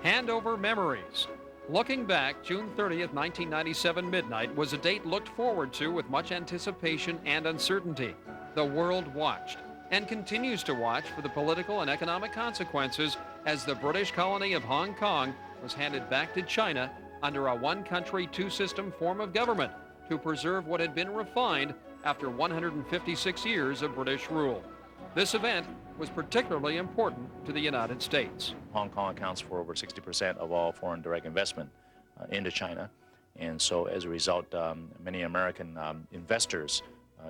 Handover memories. Looking back, June 30th, 1997 midnight was a date looked forward to with much anticipation and uncertainty. The world watched and continues to watch for the political and economic consequences as the British colony of Hong Kong was handed back to China under a one-country, two-system form of government to preserve what had been refined after 156 years of British rule. This event was particularly important to the United States. Hong Kong accounts for over 60% of all foreign direct investment into China. And so as a result, many American investors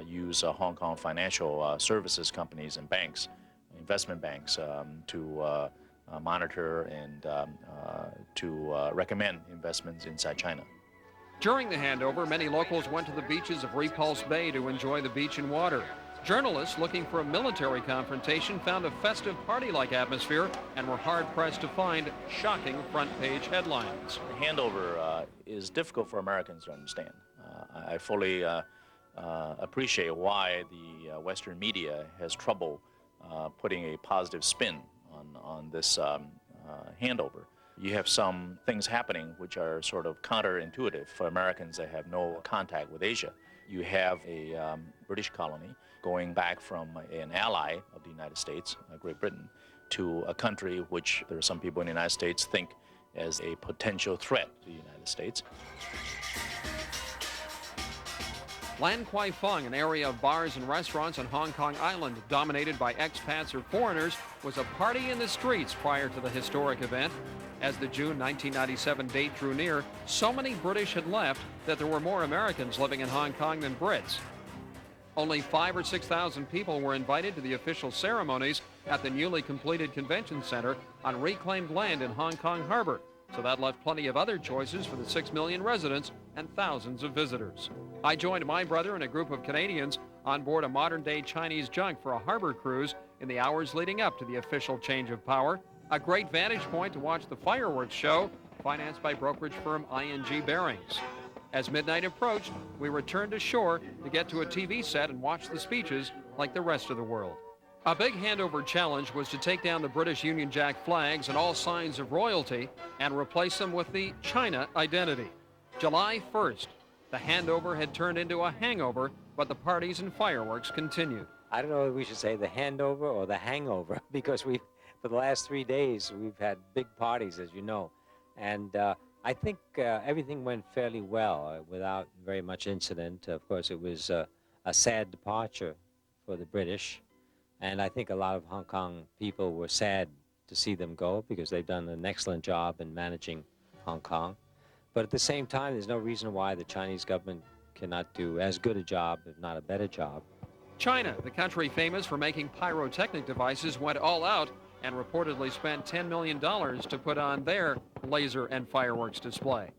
use Hong Kong financial services companies and banks, investment banks, to monitor and to recommend investments inside China. During the handover, many locals went to the beaches of Repulse Bay to enjoy the beach and water. Journalists looking for a military confrontation found a festive party-like atmosphere and were hard-pressed to find shocking front-page headlines. The handover is difficult for Americans to understand. I fully appreciate why the Western media has trouble putting a positive spin on this handover. You have some things happening which are sort of counterintuitive for Americans that have no contact with Asia. You have a British colony going back from an ally of the United States, Great Britain, to a country which there are some people in the United States think as a potential threat to the United States. Lan Kwai Fong, an area of bars and restaurants on Hong Kong Island dominated by expats or foreigners, was a party in the streets prior to the historic event. As the June 1997 date drew near, so many British had left that there were more Americans living in Hong Kong than Brits. Only 5,000 or 6,000 people were invited to the official ceremonies at the newly completed convention center on reclaimed land in Hong Kong Harbor, so that left plenty of other choices for the 6 million residents and thousands of visitors. I joined my brother and a group of Canadians on board a modern-day Chinese junk for a harbor cruise in the hours leading up to the official change of power. A great vantage point to watch the fireworks show, financed by brokerage firm ING Bearings. As midnight approached, we returned to shore to get to a TV set and watch the speeches like the rest of the world. A big handover challenge was to take down the British Union Jack flags and all signs of royalty and replace them with the China identity. July 1st, the handover had turned into a hangover, but the parties and fireworks continued. I don't know if we should say the handover or the hangover, because for the last 3 days, we've had big parties, as you know. And I think everything went fairly well without very much incident. Of course, it was a sad departure for the British. And I think a lot of Hong Kong people were sad to see them go because they've done an excellent job in managing Hong Kong. But at the same time, there's no reason why the Chinese government cannot do as good a job, if not a better job. China, the country famous for making pyrotechnic devices, went all out and reportedly spent $10 million to put on their laser and fireworks display.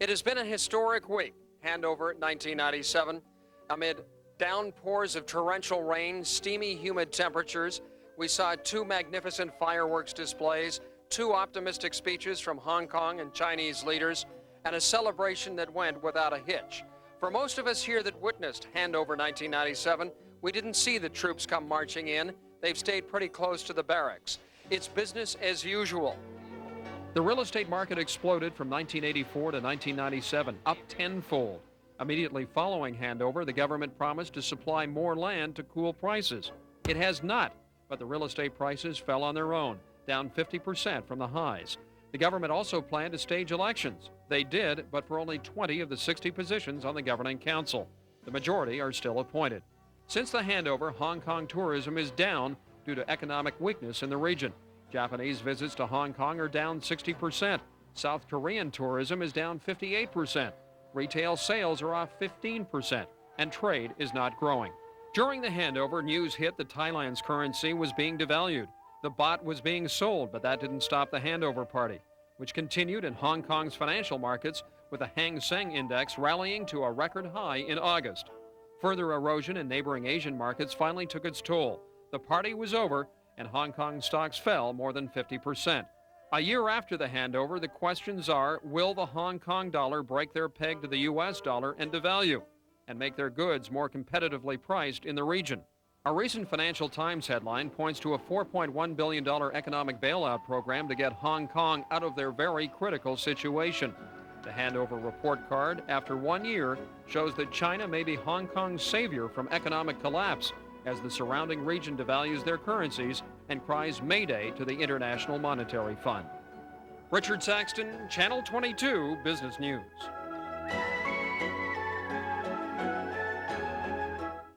It has been a historic week, handover 1997, amid downpours of torrential rain, steamy, humid temperatures. We saw 2 magnificent fireworks displays, 2 optimistic speeches from Hong Kong and Chinese leaders, and a celebration that went without a hitch. For most of us here that witnessed handover 1997, we didn't see the troops come marching in. They've stayed pretty close to the barracks. It's business as usual. The real estate market exploded from 1984 to 1997, up tenfold. Immediately following handover, the government promised to supply more land to cool prices. It has not, but the real estate prices fell on their own, down 50% from the highs. The government also planned to stage elections. They did, but for only 20 of the 60 positions on the governing council. The majority are still appointed. Since the handover, Hong Kong tourism is down due to economic weakness in the region. Japanese visits to Hong Kong are down 60%. South Korean tourism is down 58%. Retail sales are off 15%, and trade is not growing. During the handover, news hit that Thailand's currency was being devalued. The baht was being sold, but that didn't stop the handover party, which continued in Hong Kong's financial markets, with the Hang Seng Index rallying to a record high in August. Further erosion in neighboring Asian markets finally took its toll. The party was over, and Hong Kong stocks fell more than 50%. A year after the handover, the questions are, will the Hong Kong dollar break their peg to the U.S. dollar and devalue, and make their goods more competitively priced in the region? A recent Financial Times headline points to a $4.1 billion economic bailout program to get Hong Kong out of their very critical situation. The Handover report card, after 1 year, shows that China may be Hong Kong's savior from economic collapse as the surrounding region devalues their currencies and cries Mayday to the International Monetary Fund. Richard Saxton, Channel 22 Business News.